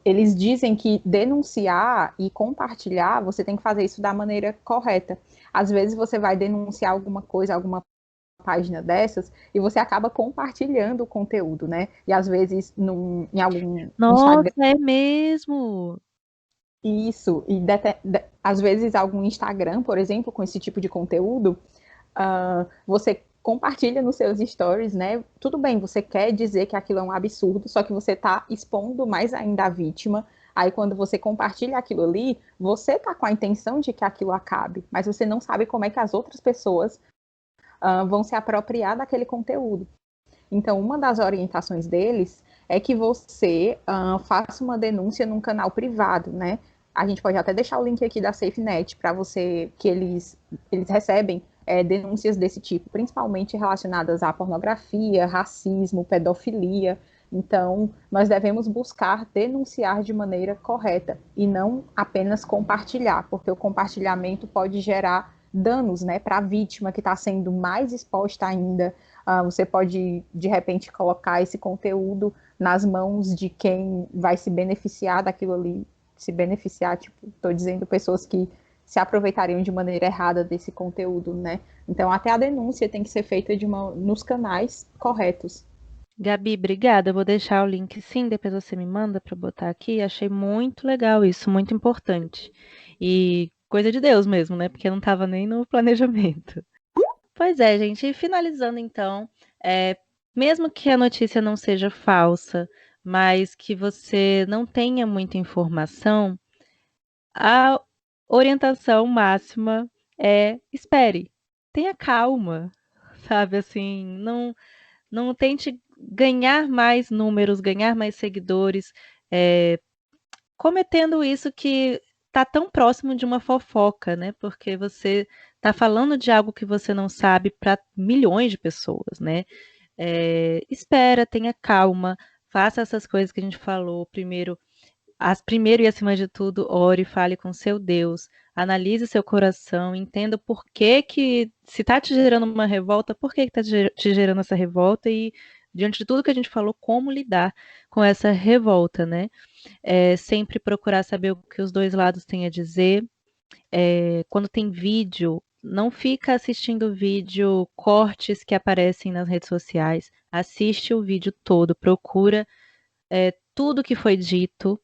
B: Eles dizem que denunciar e compartilhar, você tem que fazer isso da maneira correta. Às vezes você vai denunciar alguma coisa, alguma página dessas, e você acaba compartilhando o conteúdo, né? E às vezes em algum
A: Nossa,
B: Instagram.
A: é mesmo?
B: Isso, e às vezes algum Instagram, por exemplo, com esse tipo de conteúdo, você compartilha nos seus stories, né? Tudo bem, você quer dizer que aquilo é um absurdo, só que você está expondo mais ainda a vítima. Aí, quando você compartilha aquilo ali, você está com a intenção de que aquilo acabe, mas você não sabe como é que as outras pessoas vão se apropriar daquele conteúdo. Então, uma das orientações deles é que você faça uma denúncia num canal privado, né? A gente pode até deixar o link aqui da SafeNet para você, que eles recebem denúncias desse tipo, principalmente relacionadas à pornografia, racismo, pedofilia. Então, nós devemos buscar denunciar de maneira correta e não apenas compartilhar, porque o compartilhamento pode gerar danos, né, para a vítima que está sendo mais exposta ainda. Você pode, de repente, colocar esse conteúdo nas mãos de quem vai se beneficiar daquilo ali. Se beneficiar, tipo, estou dizendo pessoas que se aproveitariam de maneira errada desse conteúdo, né? Então, até a denúncia tem que ser feita nos canais corretos.
A: Gabi, obrigada. Eu vou deixar o link sim, depois você me manda para botar aqui. Achei muito legal isso, muito importante. E coisa de Deus mesmo, né? Porque não estava nem no planejamento. Pois é, gente, e finalizando então, é, mesmo que a notícia não seja falsa, mas que você não tenha muita informação, a orientação máxima é espere, tenha calma, sabe? Assim, não tente ganhar mais números, ganhar mais seguidores, cometendo isso que tá tão próximo de uma fofoca, né? Porque você tá falando de algo que você não sabe para milhões de pessoas, né? Espera, tenha calma, faça essas coisas que a gente falou. Primeiro e acima de tudo, ore, fale com seu Deus, analise seu coração, entenda por que que, se está te gerando uma revolta, por que está te gerando essa revolta e, diante de tudo que a gente falou, como lidar com essa revolta, né? Sempre procurar saber o que os dois lados têm a dizer. Quando tem vídeo, não fica assistindo vídeo, cortes que aparecem nas redes sociais. Assiste o vídeo todo, procura tudo que foi dito,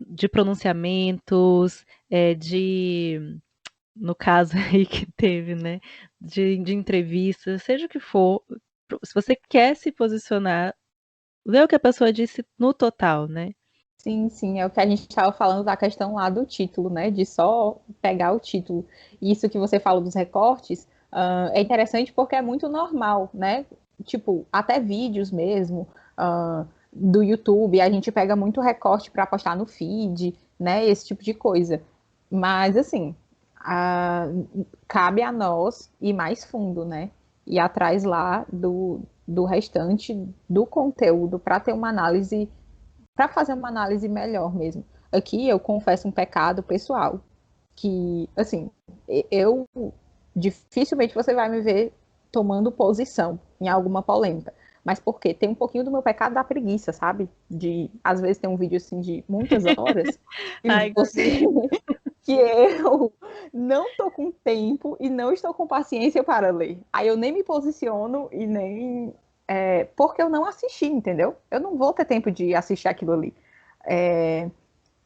A: de pronunciamentos, no caso aí que teve, né, de entrevistas, seja o que for, se você quer se posicionar, vê o que a pessoa disse no total, né?
B: Sim, sim, é o que a gente estava falando da questão lá do título, né? De só pegar o título. Isso que você falou dos recortes, é interessante porque é muito normal, né? Tipo, até vídeos mesmo, do YouTube, a gente pega muito recorte para postar no feed, né? Esse tipo de coisa. Mas, assim, cabe a nós ir mais fundo, né? Ir atrás lá do restante do conteúdo para ter uma análise, para fazer uma análise melhor mesmo. Aqui eu confesso um pecado pessoal, que, assim, eu dificilmente você vai me ver tomando posição em alguma polêmica. Mas por quê? Tem um pouquinho do meu pecado da preguiça, sabe? De, às vezes, tem um vídeo assim de muitas horas e
A: Ai,
B: você que eu não tô com tempo e não estou com paciência para ler. Aí eu nem me posiciono e nem. Porque eu não assisti, entendeu? Eu não vou ter tempo de assistir aquilo ali. É,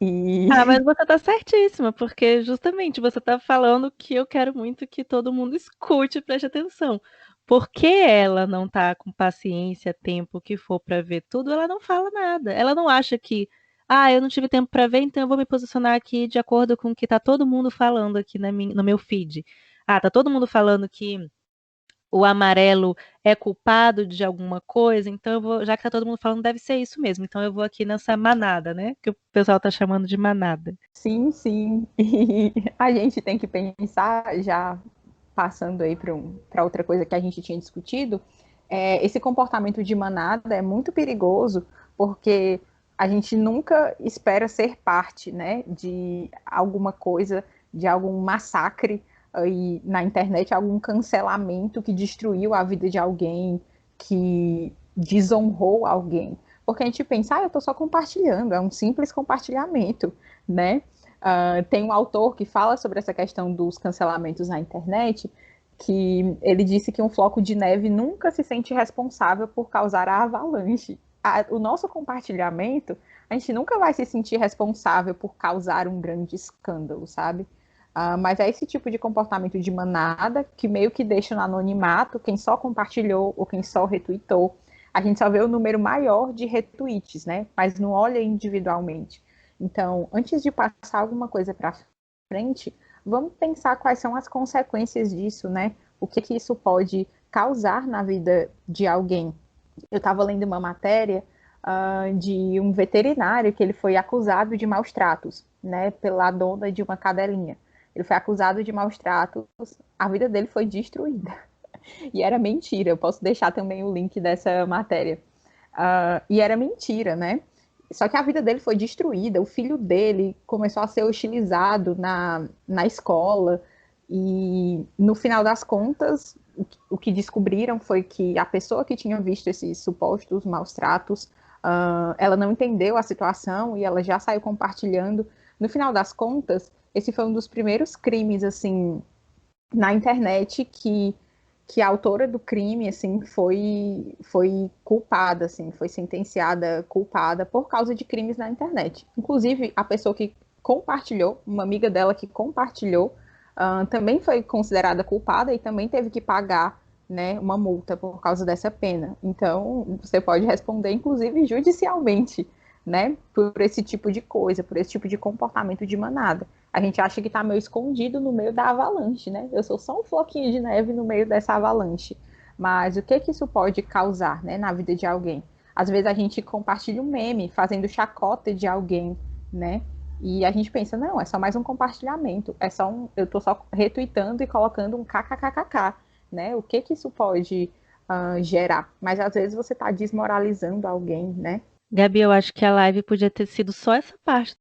B: e.
A: ah, mas você tá certíssima, porque justamente você tá falando que eu quero muito que todo mundo escute e preste atenção. Porque ela não tá com paciência, tempo, o que for pra ver tudo, ela não fala nada. Ela não acha que, eu não tive tempo pra ver, então eu vou me posicionar aqui de acordo com o que tá todo mundo falando aqui no meu feed. Ah, tá todo mundo falando que o amarelo é culpado de alguma coisa, então eu vou, já que tá todo mundo falando, deve ser isso mesmo. Então eu vou aqui nessa manada, né? Que o pessoal tá chamando de manada.
B: Sim, sim. E a gente tem que pensar, já passando aí para outra coisa que a gente tinha discutido, esse comportamento de manada é muito perigoso, porque a gente nunca espera ser parte, né, de alguma coisa, de algum massacre aí na internet, algum cancelamento que destruiu a vida de alguém, que desonrou alguém. Porque a gente pensa, eu estou só compartilhando, é um simples compartilhamento, né? Tem um autor que fala sobre essa questão dos cancelamentos na internet, que ele disse que um floco de neve nunca se sente responsável por causar a avalanche. O nosso compartilhamento, a gente nunca vai se sentir responsável por causar um grande escândalo, sabe? Mas é esse tipo de comportamento de manada que meio que deixa no anonimato quem só compartilhou ou quem só retweetou. A gente só vê o número maior de retweets, né? Mas não olha individualmente. Então, antes de passar alguma coisa para frente, vamos pensar quais são as consequências disso, né? O que que isso pode causar na vida de alguém. Eu estava lendo uma matéria de um veterinário que ele foi acusado de maus tratos, né, pela dona de uma cadelinha. Ele foi acusado de maus tratos, a vida dele foi destruída. E era mentira. Eu posso deixar também o link dessa matéria. E era mentira, né? Só que a vida dele foi destruída. O filho dele começou a ser hostilizado na escola. E no final das contas, o que descobriram foi que a pessoa que tinha visto esses supostos maus tratos, ela não entendeu a situação e ela já saiu compartilhando. No final das contas, esse foi um dos primeiros crimes assim na internet que a autora do crime assim foi culpada, assim, foi sentenciada culpada por causa de crimes na internet. Inclusive, a pessoa que compartilhou, uma amiga dela que compartilhou, também foi considerada culpada e também teve que pagar, né, uma multa por causa dessa pena. Então, você pode responder, inclusive, judicialmente, né, por esse tipo de coisa, por esse tipo de comportamento de manada. A gente acha que está meio escondido no meio da avalanche, né? Eu sou só um floquinho de neve no meio dessa avalanche. Mas o que que isso pode causar, né, na vida de alguém? Às vezes a gente compartilha um meme fazendo chacota de alguém, né? E a gente pensa, não, é só mais um compartilhamento, eu tô só retweetando e colocando um kkkk, né? O que que isso pode gerar? Mas às vezes você está desmoralizando alguém, né?
A: Gabi, eu acho que a live podia ter sido só essa parte.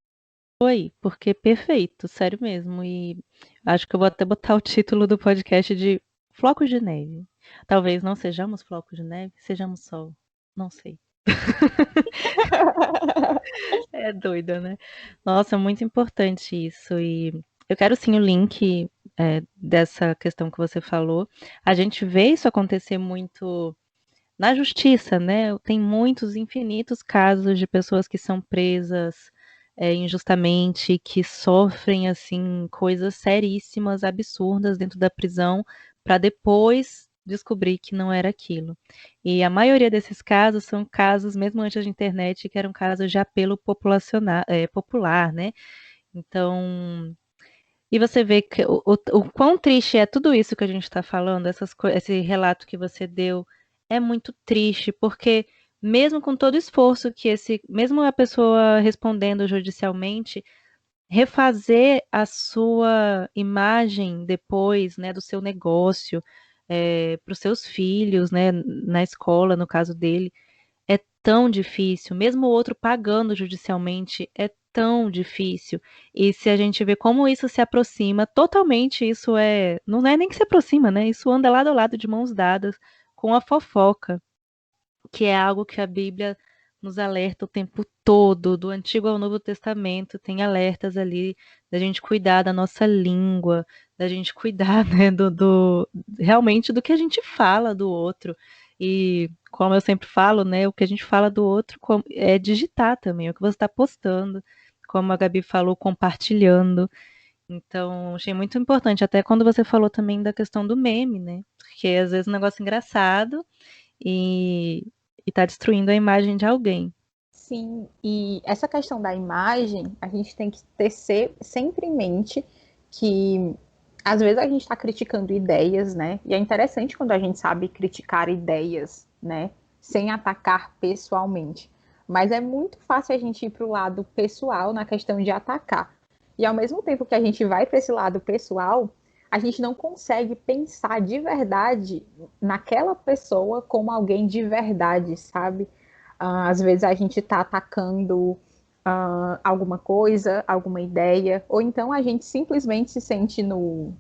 A: Foi, porque perfeito, sério mesmo. E acho que eu vou até botar o título do podcast de Flocos de Neve. Talvez não sejamos flocos de neve, sejamos sol. Não sei. É doida, né? Nossa, muito importante isso. E eu quero sim o link dessa questão que você falou. A gente vê isso acontecer muito na justiça, né? Tem muitos, infinitos casos de pessoas que são presas injustamente, que sofrem assim coisas seríssimas, absurdas dentro da prisão, para depois descobrir que não era aquilo. E a maioria desses casos são casos, mesmo antes da internet, que eram casos de apelo popular, né? Então, e você vê que o quão triste é tudo isso que a gente está falando, esse relato que você deu, é muito triste, porque mesmo com todo o esforço mesmo a pessoa respondendo judicialmente, refazer a sua imagem depois, né, do seu negócio, para os seus filhos, né, na escola, no caso dele, é tão difícil, mesmo o outro pagando judicialmente, é tão difícil. E se a gente vê como isso se aproxima, totalmente isso não é nem que se aproxima, né? Isso anda lado a lado de mãos dadas com a fofoca, que é algo que a Bíblia nos alerta o tempo todo, do Antigo ao Novo Testamento, tem alertas ali da gente cuidar da nossa língua, da gente cuidar, né, realmente do que a gente fala do outro. E como eu sempre falo, né, o que a gente fala do outro é digitar também, é o que você está postando, como a Gabi falou, compartilhando. Então, achei muito importante, até quando você falou também da questão do meme, né? Porque às vezes é um negócio engraçado e está destruindo a imagem de alguém.
B: Sim, e essa questão da imagem, a gente tem que ter sempre em mente que às vezes a gente está criticando ideias, né? E é interessante quando a gente sabe criticar ideias, né? Sem atacar pessoalmente. Mas é muito fácil a gente ir para o lado pessoal na questão de atacar. E ao mesmo tempo que a gente vai para esse lado pessoal, a gente não consegue pensar de verdade naquela pessoa como alguém de verdade, sabe? Às vezes a gente está atacando alguma coisa, alguma ideia, ou então a gente simplesmente se sente no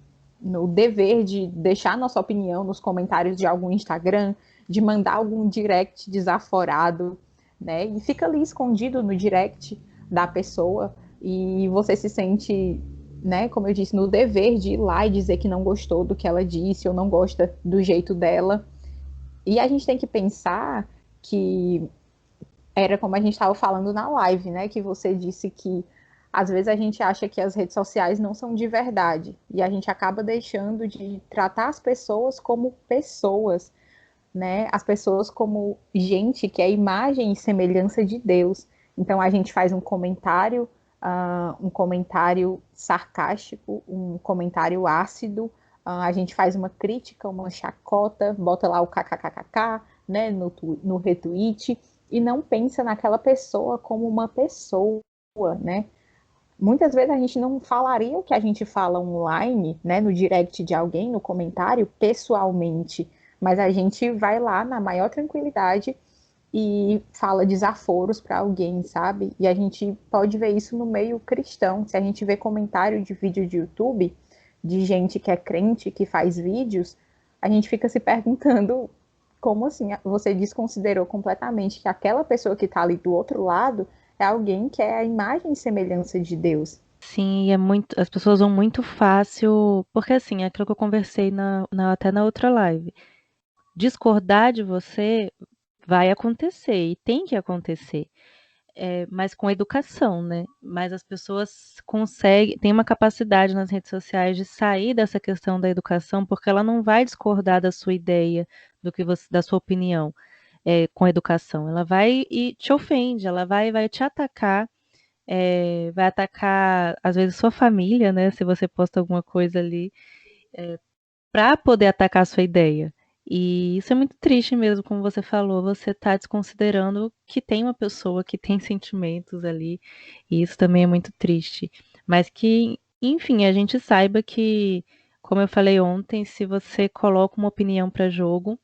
B: dever de deixar nossa opinião nos comentários de algum Instagram, de mandar algum direct desaforado, né? E fica ali escondido no direct da pessoa e você se sente, né, como eu disse, no dever de ir lá e dizer que não gostou do que ela disse ou não gosta do jeito dela. E a gente tem que pensar que era como a gente estava falando na live, né? Que você disse que às vezes a gente acha que as redes sociais não são de verdade e a gente acaba deixando de tratar as pessoas como pessoas, né? As pessoas como gente que é imagem e semelhança de Deus. Então a gente faz um comentário sarcástico, um comentário ácido, a gente faz uma crítica, uma chacota, bota lá o kkkk, né, no retweet e não pensa naquela pessoa como uma pessoa, né? Muitas vezes a gente não falaria o que a gente fala online, né, no direct de alguém, no comentário, pessoalmente, mas a gente vai lá na maior tranquilidade e fala desaforos para alguém, sabe? E a gente pode ver isso no meio cristão. Se a gente vê comentário de vídeo de YouTube de gente que é crente, que faz vídeos, a gente fica se perguntando como assim você desconsiderou completamente que aquela pessoa que está ali do outro lado é alguém que é a imagem e semelhança de Deus.
A: Sim, as pessoas vão muito fácil, porque assim, é aquilo que eu conversei até na outra live. Discordar de você vai acontecer e tem que acontecer. mas com educação, né? Mas as pessoas conseguem, têm uma capacidade nas redes sociais de sair dessa questão da educação, porque ela não vai discordar da sua ideia, da sua opinião, com a educação. Ela vai e te ofende, ela vai te atacar, vai atacar às vezes sua família, né? Se você posta alguma coisa ali, para poder atacar a sua ideia. E isso é muito triste mesmo, como você falou, você está desconsiderando que tem uma pessoa que tem sentimentos ali, e isso também é muito triste. Mas que, enfim, a gente saiba que, como eu falei ontem, se você coloca uma opinião para jogo,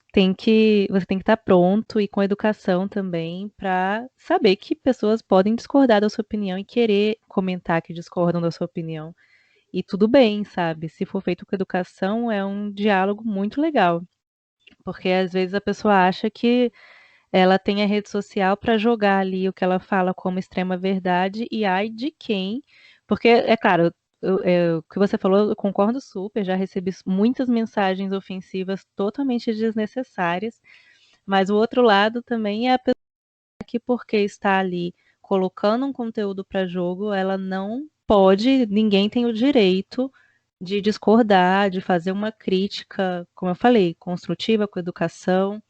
A: você tem que estar pronto e com educação também para saber que pessoas podem discordar da sua opinião e querer comentar que discordam da sua opinião. E tudo bem, sabe? Se for feito com educação, é um diálogo muito legal. Porque às vezes a pessoa acha que ela tem a rede social para jogar ali o que ela fala como extrema verdade, e ai de quem. Porque, é claro, o que você falou, eu concordo super, já recebi muitas mensagens ofensivas totalmente desnecessárias, mas o outro lado também é a pessoa que, porque está ali colocando um conteúdo para jogo, ela não pode, ninguém tem o direito de discordar, de fazer uma crítica, como eu falei, construtiva, com educação,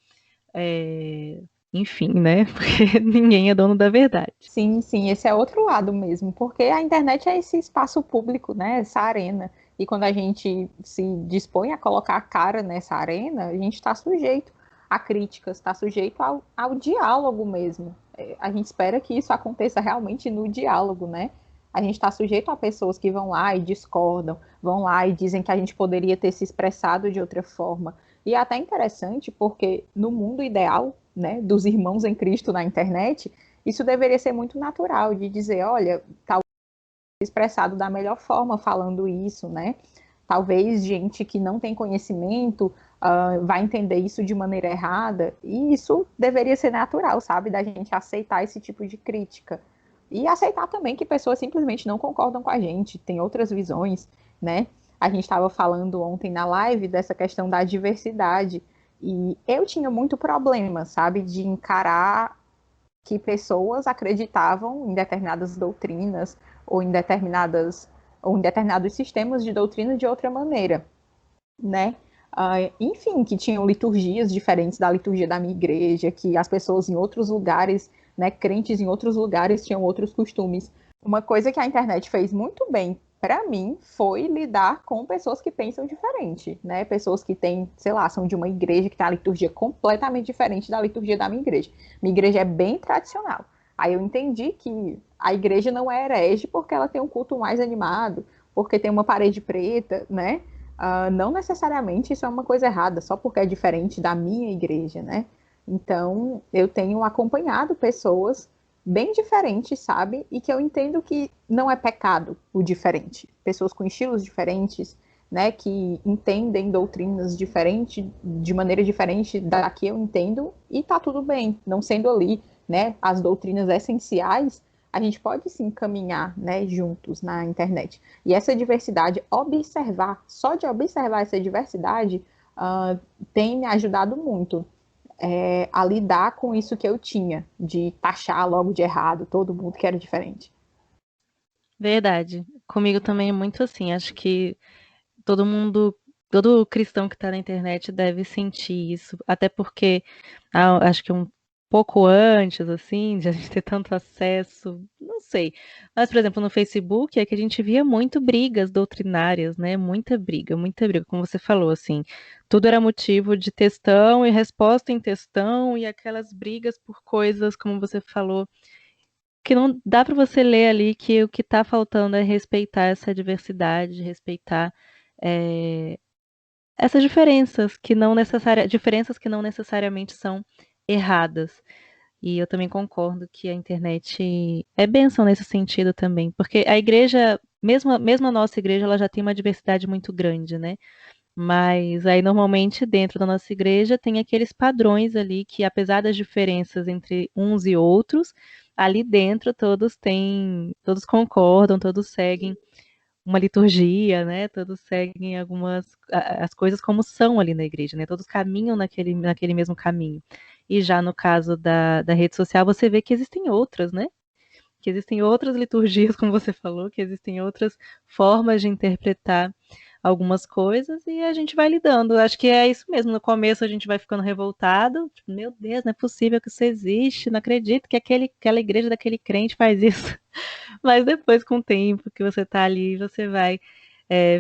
A: enfim, né? Porque ninguém é dono da verdade.
B: Sim, sim, esse é outro lado mesmo, porque a internet é esse espaço público, né? Essa arena. E quando a gente se dispõe a colocar a cara nessa arena, a gente está sujeito a críticas, está sujeito ao diálogo mesmo. A gente espera que isso aconteça realmente no diálogo, né? A gente está sujeito a pessoas que vão lá e discordam, vão lá e dizem que a gente poderia ter se expressado de outra forma. E é até interessante porque no mundo ideal, né, dos irmãos em Cristo na internet, isso deveria ser muito natural, de dizer, olha, talvez expressado da melhor forma falando isso, né? Talvez gente que não tem conhecimento vai entender isso de maneira errada, e isso deveria ser natural, sabe? Da gente aceitar esse tipo de crítica. E aceitar também que pessoas simplesmente não concordam com a gente, tem outras visões, né? A gente estava falando ontem na live dessa questão da diversidade, e eu tinha muito problema, sabe, de encarar que pessoas acreditavam em determinadas doutrinas ou em determinados sistemas de doutrina de outra maneira, né? Enfim, que tinham liturgias diferentes da liturgia da minha igreja, que as pessoas em outros lugares, né, crentes em outros lugares tinham outros costumes. Uma coisa que a internet fez muito bem para mim foi lidar com pessoas que pensam diferente, né? Pessoas que têm, sei lá, são de uma igreja que tem a liturgia completamente diferente da liturgia da minha igreja. Minha igreja é bem tradicional. Aí eu entendi que a igreja não é herege porque ela tem um culto mais animado, porque tem uma parede preta, né? Não necessariamente isso é uma coisa errada, só porque é diferente da minha igreja, né? Então, eu tenho acompanhado pessoas bem diferentes, sabe? E que eu entendo que não é pecado o diferente. Pessoas com estilos diferentes, né? Que entendem doutrinas diferentes, de maneira diferente da que eu entendo, e tá tudo bem, não sendo ali, né? As doutrinas essenciais, a gente pode sim caminhar, né? Juntos na internet. E essa diversidade, observar, só de observar essa diversidade, tem me ajudado muito a lidar com isso que eu tinha, de taxar logo de errado todo mundo que era diferente.
A: Verdade. Comigo também é muito assim. Acho que todo mundo, todo cristão que está na internet deve sentir isso. Até porque acho que um pouco antes, assim, de a gente ter tanto acesso, não sei. Mas, por exemplo, no Facebook é que a gente via muito brigas doutrinárias, né? Muita briga, como você falou, assim. Tudo era motivo de textão e resposta em textão e aquelas brigas por coisas, como você falou, que não dá para você ler ali que o que está faltando é respeitar essa diversidade, respeitar é, essas diferenças que não necessariamente são erradas. E eu também concordo que a internet é bênção nesse sentido também, porque a igreja, mesmo a nossa igreja, ela já tem uma diversidade muito grande, né? Mas aí normalmente dentro da nossa igreja tem aqueles padrões ali que, apesar das diferenças entre uns e outros, ali dentro todos concordam, todos seguem uma liturgia, né? Todos seguem as coisas como são ali na igreja, né? Todos caminham naquele mesmo caminho. E já no caso da rede social, você vê que existem outras, né? Que existem outras liturgias, como você falou, que existem outras formas de interpretar algumas coisas e a gente vai lidando. Acho que é isso mesmo. No começo a gente vai ficando revoltado. Tipo, meu Deus, não é possível que isso existe. Não acredito que aquela igreja daquele crente faz isso. Mas depois, com o tempo que você está ali, você vai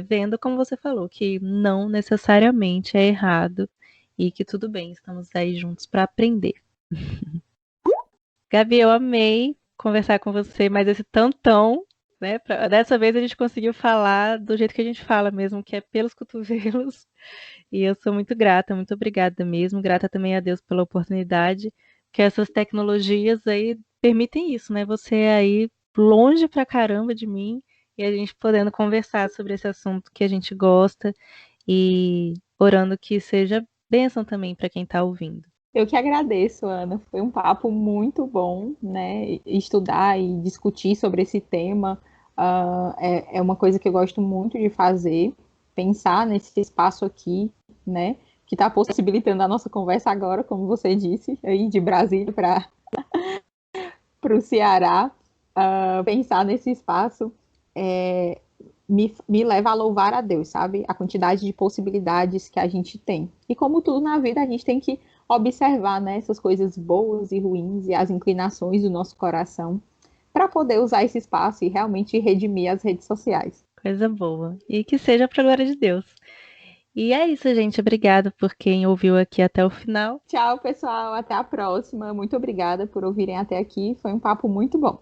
A: vendo, como você falou, que não necessariamente é errado e que tudo bem, estamos aí juntos para aprender. Gabi, eu amei conversar com você, mas esse tantão, né? Dessa vez a gente conseguiu falar do jeito que a gente fala mesmo, que é pelos cotovelos. E eu sou muito grata, muito obrigada mesmo. Grata também a Deus pela oportunidade, que essas tecnologias aí permitem isso, né? Você aí longe pra caramba de mim e a gente podendo conversar sobre esse assunto que a gente gosta e orando que seja bênção também para quem está ouvindo.
B: Eu que agradeço, Ana. Foi um papo muito bom, né? Estudar e discutir sobre esse tema é uma coisa que eu gosto muito de fazer. Pensar nesse espaço aqui, né? Que está possibilitando a nossa conversa agora, como você disse, aí de Brasília para o Ceará. Pensar nesse espaço me leva a louvar a Deus, sabe? A quantidade de possibilidades que a gente tem. E como tudo na vida, a gente tem que observar, né, essas coisas boas e ruins e as inclinações do nosso coração para poder usar esse espaço e realmente redimir as redes sociais.
A: Coisa boa. E que seja para a glória de Deus. E é isso, gente. Obrigada por quem ouviu aqui até o final.
B: Tchau, pessoal. Até a próxima. Muito obrigada por ouvirem até aqui. Foi um papo muito bom.